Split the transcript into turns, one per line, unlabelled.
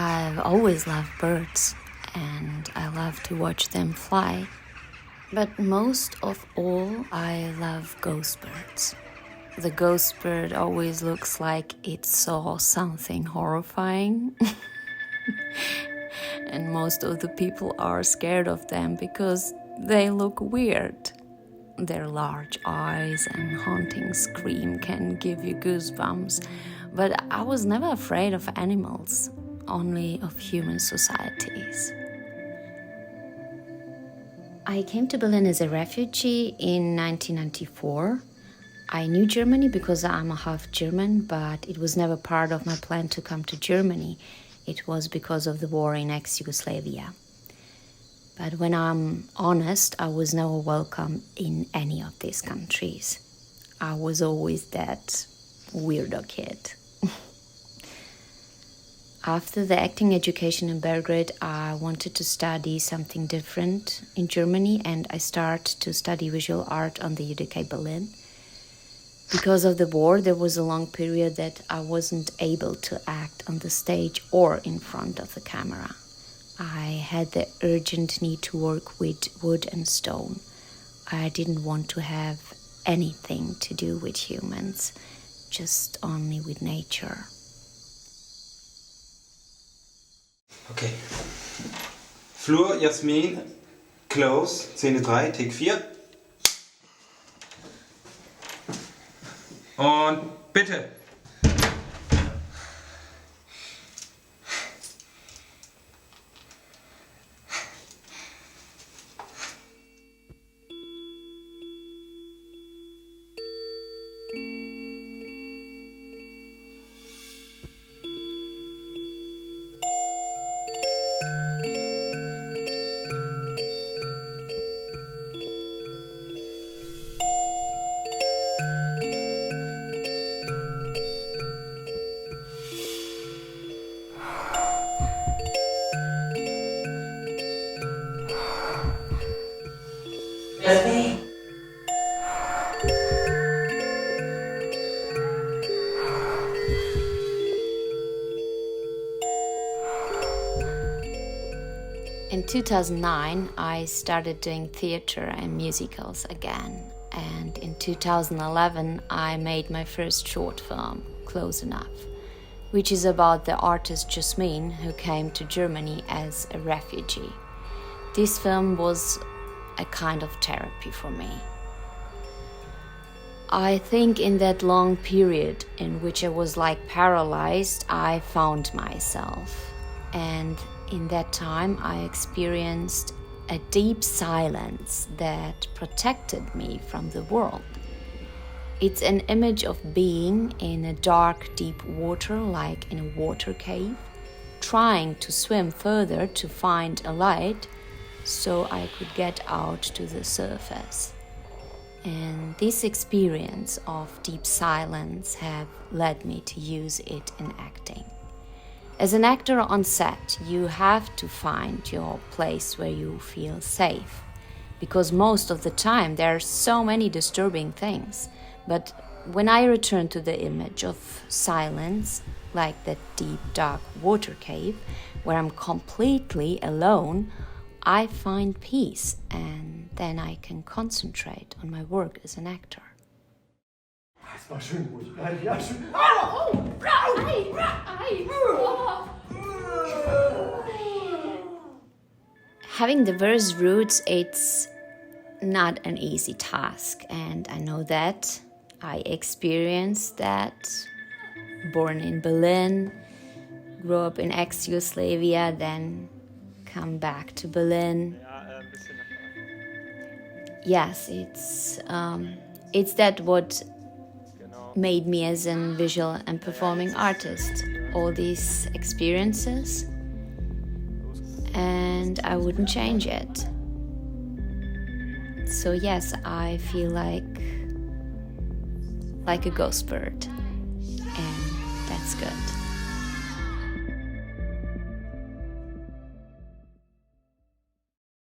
I've always loved birds and I love to watch them fly. But most of all, I love ghost birds. The ghost bird always looks like it saw something horrifying. And most of the people are scared of them because they look weird. Their large eyes and haunting scream can give you goosebumps. But I was never afraid of animals, only of human societies. I came to Berlin as a refugee in 1994. I knew Germany because I'm a half German, but it was never part of my plan to come to Germany. It was because of the war in ex-Yugoslavia. But when I'm honest, I was never welcome in any of these countries. I was always that weirdo kid. After the acting education in Belgrade, I wanted to study something different in Germany, and I started to study visual art on the UDK Berlin. Because of the war, there was a long period that I wasn't able to act on the stage or in front of the camera. I had the urgent need to work with wood and stone. I didn't want to have anything to do with humans, just only with nature.
Okay. Flur, Jasmin, close, Szene 3, Take 4. Und bitte.
In 2009, I started doing theater and musicals again. And in 2011, I made my first short film, Close Enough, which is about the artist Jasmin, who came to Germany as a refugee. This film was a kind of therapy for me. I think in that long period in which I was like paralyzed, I found myself. And in that time, I experienced a deep silence that protected me from the world. It's an image of being in a dark, deep water, like in a water cave, trying to swim further to find a light so I could get out to the surface. And this experience of deep silence have led me to use it in acting. As an actor on set, you have to find your place where you feel safe, because most of the time there are so many disturbing things. But when I return to the image of silence, like that deep, dark water cave, where I'm completely alone, I find peace, and then I can concentrate on my work as an actor.
Das war schön ruhig. Ja, schön.
Having diverse roots, it's not an easy task, and I know that. I experienced that. Born in Berlin, grew up in ex-Yugoslavia, then come back to Berlin. Yes, it's that what made me as a visual and performing artist. All these experiences, and I wouldn't change it. So yes, I feel like a ghost bird, and that's good.